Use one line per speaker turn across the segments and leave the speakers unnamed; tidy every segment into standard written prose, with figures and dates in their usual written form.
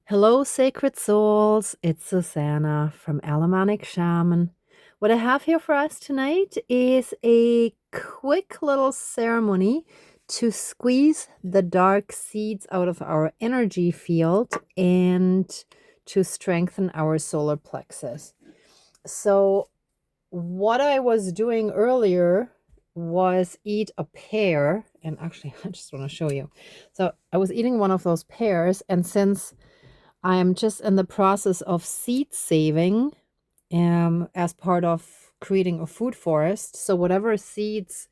Hello, sacred souls. It's Susanna from Shamanic Shaman. What I have here for us tonight is a quick little ceremony to squeeze the dark seeds out of our energy field and to strengthen our solar plexus. So, what I was doing earlier was eat a pear, and actually, I just want to show you. So, I was eating one of those pears, and since I am just in the process of seed saving as part of creating a food forest. So whatever seeds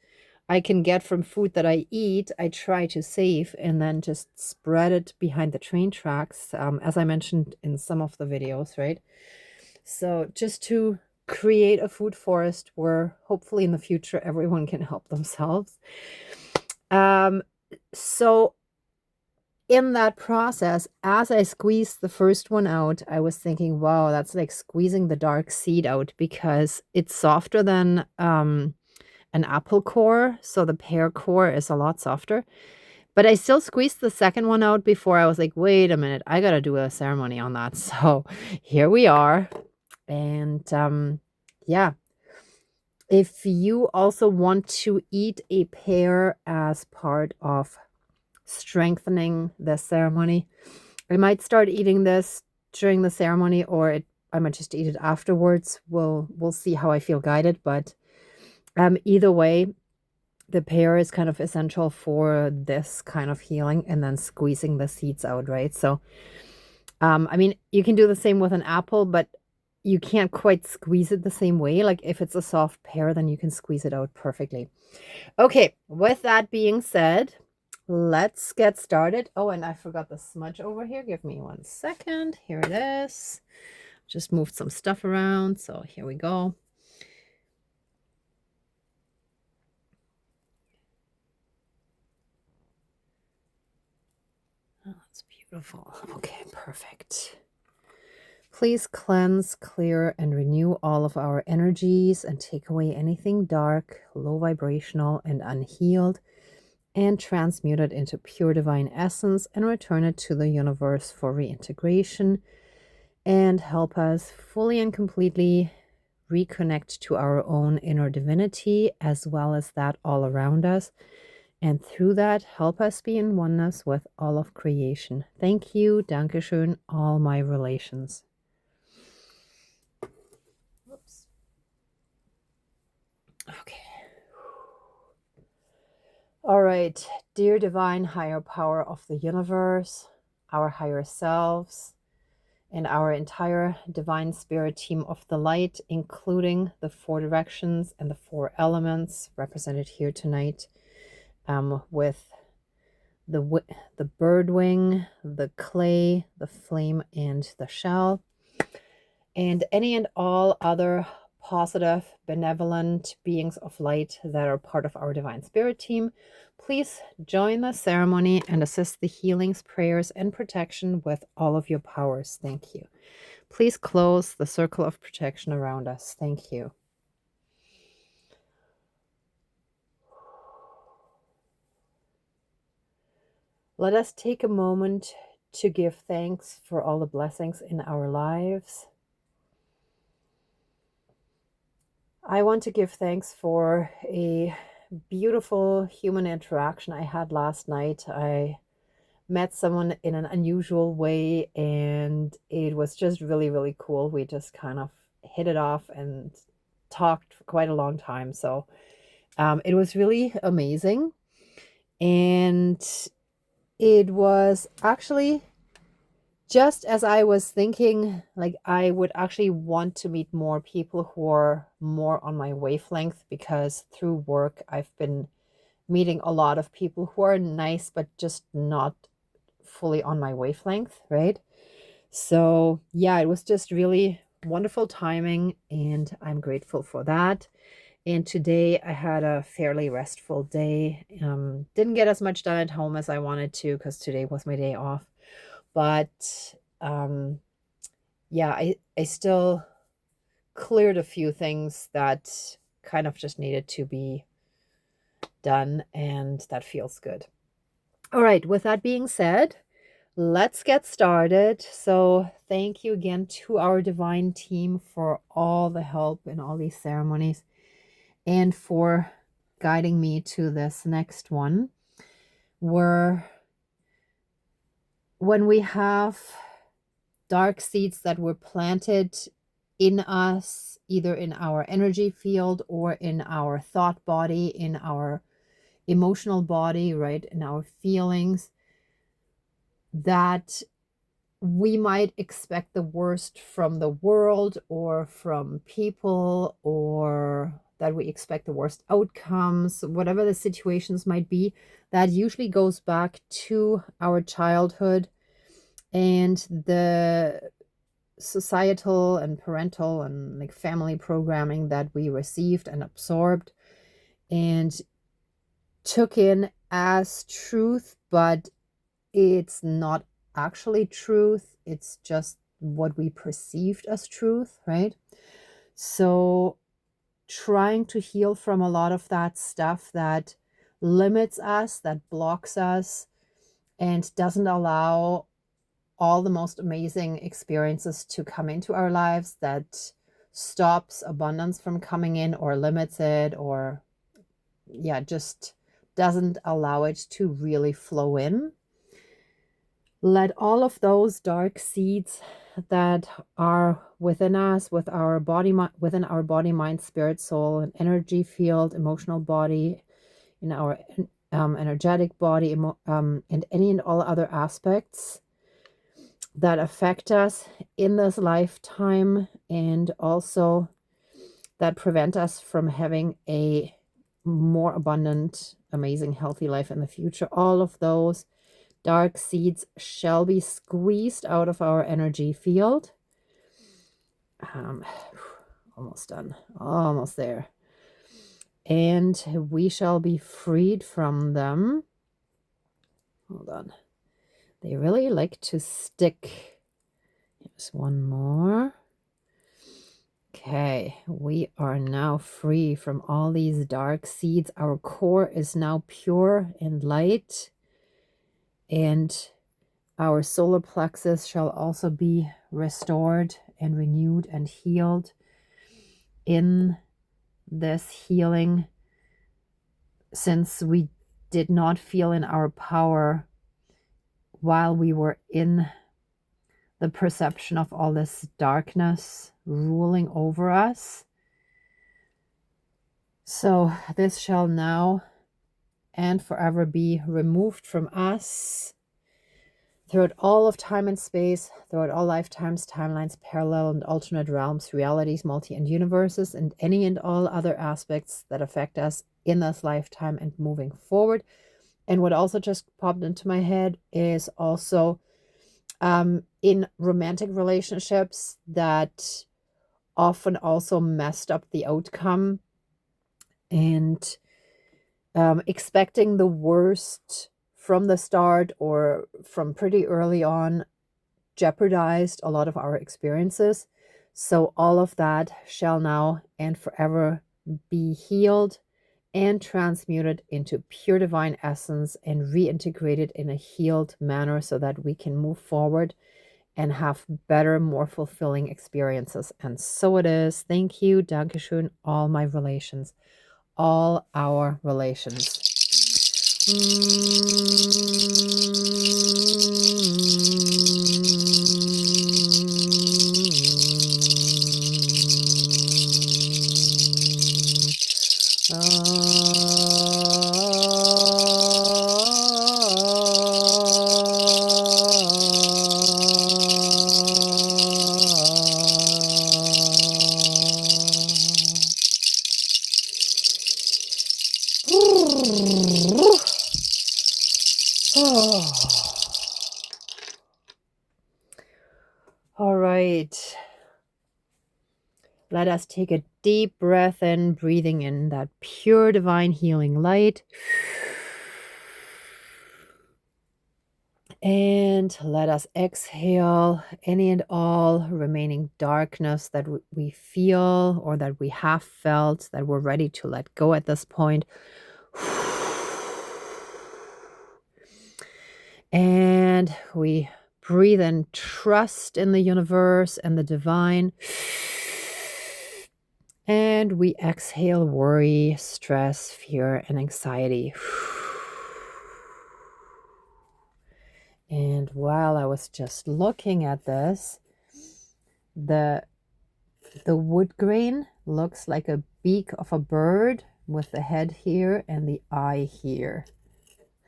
I can get from food that I eat, I try to save and then just spread it behind the train tracks, as I mentioned in some of the videos, right? So just to create a food forest where hopefully in the future everyone can help themselves. So in that process, as I squeezed the first one out, I was thinking, wow, that's like squeezing the dark seed out because it's softer than an apple core. So the pear core is a lot softer. But I still squeezed the second one out before I was like, wait a minute, I got to do a ceremony on that. So here we are. And yeah, if you also want to eat a pear as part of strengthening the ceremony, I might start eating this during the ceremony, or I might just eat it afterwards. We'll see how I feel guided, but either way, the pear is kind of essential for this kind of healing, and then squeezing the seeds out, right? So, I mean, you can do the same with an apple, but you can't quite squeeze it the same way. Like if it's a soft pear, then you can squeeze it out perfectly. Okay, with that being said, let's get started. Oh, and I forgot the smudge over here. Give me 1 second. Here it is. Just moved some stuff around. So here we go. Oh, that's beautiful. Okay, perfect. Please cleanse, clear, and renew all of our energies and take away anything dark, low vibrational, and unhealed, and transmute it into pure divine essence and return it to the universe for reintegration, and help us fully and completely reconnect to our own inner divinity as well as that all around us. And through that, help us be in oneness with all of creation. Thank you, Dankeschön, all my relations. Whoops. Okay. All right, dear divine higher power of the universe, our higher selves, and our entire divine spirit team of the light, including the 4 directions and the 4 elements represented here tonight, with the bird wing, the clay, the flame, and the shell, and any and all other positive, benevolent beings of light that are part of our divine spirit team. Please join the ceremony and assist the healings, prayers, and protection with all of your powers. Thank you. Please close the circle of protection around us. Thank you. Let us take a moment to give thanks for all the blessings in our lives. I want to give thanks for a beautiful human interaction I had last night. I met someone in an unusual way, and it was just really, really cool. We just kind of hit it off and talked for quite a long time. So it was really amazing. And it was actually just as I was thinking, like I would actually want to meet more people who are more on my wavelength, because through work, I've been meeting a lot of people who are nice, but just not fully on my wavelength, right? So yeah, it was just really wonderful timing, and I'm grateful for that. And today I had a fairly restful day. Didn't get as much done at home as I wanted to because today was my day off. But yeah, I still cleared a few things that kind of just needed to be done, and that feels good. All right, with that being said, let's get started. So thank you again to our divine team for all the help in all these ceremonies and for guiding me to this next one, where when we have dark seeds that were planted in us, either in our energy field or in our thought body, in our emotional body, right, in our feelings, that we might expect the worst from the world or from people, or that we expect the worst outcomes, whatever the situations might be, that usually goes back to our childhood and the societal and parental and like family programming that we received and absorbed and took in as truth, but it's not actually truth. It's just what we perceived as truth, right? So trying to heal from a lot of that stuff that limits us, that blocks us, and doesn't allow all the most amazing experiences to come into our lives, that stops abundance from coming in or limits it, or just doesn't allow it to really flow in. Let all of those dark seeds that are within us, with our body, within our body, mind, spirit, soul, and energy field, emotional body, in our energetic body, and any and all other aspects that affect us in this lifetime, and also that prevent us from having a more abundant, amazing, healthy life in the future. All of those dark seeds shall be squeezed out of our energy field. Almost done. Almost there. And we shall be freed from them. Hold on. They really like to stick. Here's one more. Okay, we are now free from all these dark seeds. Our core is now pure and light. And our solar plexus shall also be restored and renewed and healed in this healing, since we did not feel in our power while we were in the perception of all this darkness ruling over us. So this shall now and forever be removed from us throughout all of time and space, throughout all lifetimes, timelines, parallel and alternate realms, realities, multi and universes, and any and all other aspects that affect us in this lifetime and moving forward. And what also just popped into my head is also in romantic relationships that often also messed up the outcome, and expecting the worst from the start or from pretty early on jeopardized a lot of our experiences. So all of that shall now and forever be healed and transmuted into pure divine essence and reintegrated in a healed manner, so that we can move forward and have better, more fulfilling experiences. And so it is. Thank you. Dankeschön. All my relations. All our relations. All right. Let us take a deep breath in, breathing in that pure divine healing light. And let us exhale any and all remaining darkness that we feel or that we have felt, that we're ready to let go at this point. And we breathe in trust in the universe and the divine. And we exhale worry, stress, fear, and anxiety. And while I was just looking at this, the wood grain looks like a beak of a bird with the head here and the eye here.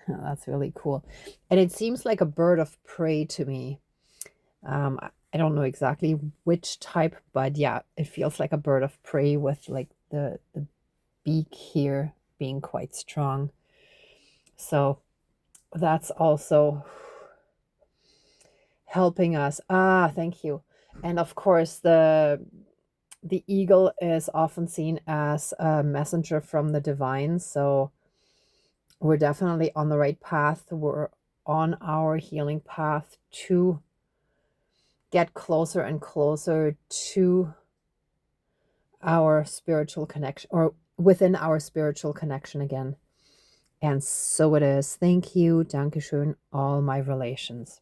That's really cool. And it seems like a bird of prey to me. I don't know exactly which type, but yeah, it feels like a bird of prey with like the beak here being quite strong. So that's also helping us. Thank you. And of course, the eagle is often seen as a messenger from the divine. So we're definitely on the right path. We're on our healing path to get closer and closer to our spiritual connection, or within our spiritual connection again. And so it is. Thank you. Dankeschön, all my relations.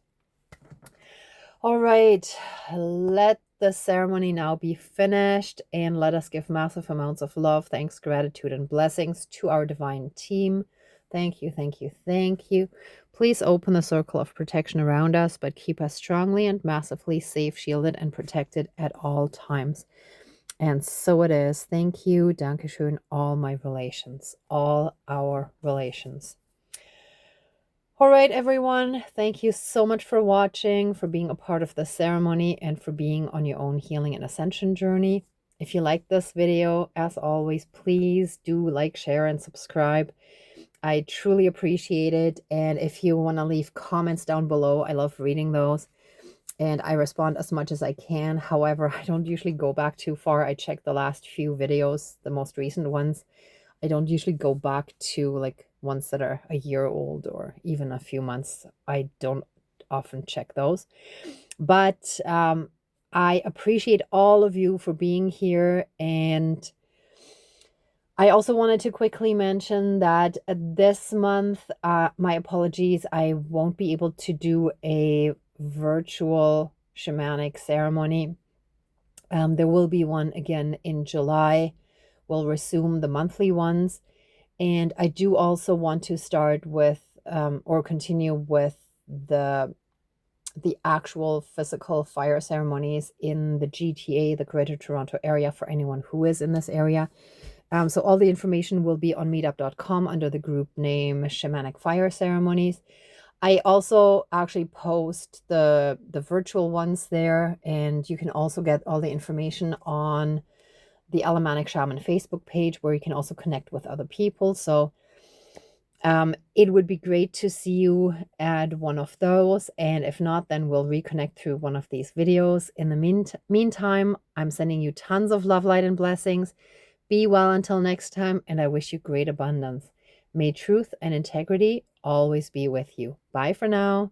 All right, let the ceremony now be finished, and let us give massive amounts of love, thanks, gratitude, and blessings to our divine team. Thank you, thank you, thank you. Please open the circle of protection around us, but keep us strongly and massively safe, shielded, and protected at all times. And so it is. Thank you. Dankeschön, all my relations, all our relations. All right, everyone. Thank you so much for watching, for being a part of the ceremony, and for being on your own healing and ascension journey. If you like this video, as always, please do like, share, and subscribe. I truly appreciate it. And if you want to leave comments down below, I love reading those. And I respond as much as I can. However, I don't usually go back too far. I check the last few videos, the most recent ones. I don't usually go back to like ones that are a year old or even a few months. I don't often check those. But I appreciate all of you for being here. And I also wanted to quickly mention that this month, my apologies, I won't be able to do a virtual shamanic ceremony. There will be one again in July. We'll resume the monthly ones. And I do also want to start with or continue with the actual physical fire ceremonies in the GTA, the Greater Toronto area, for anyone who is in this area. So all the information will be on meetup.com under the group name Shamanic Fire Ceremonies. I also actually post the virtual ones there, and you can also get all the information on the Alamanic Shaman Facebook page, where you can also connect with other people. So it would be great to see you at one of those. And if not, then we'll reconnect through one of these videos. In the meantime, I'm sending you tons of love, light, and blessings. Be well until next time, and I wish you great abundance. May truth and integrity always be with you. Bye for now.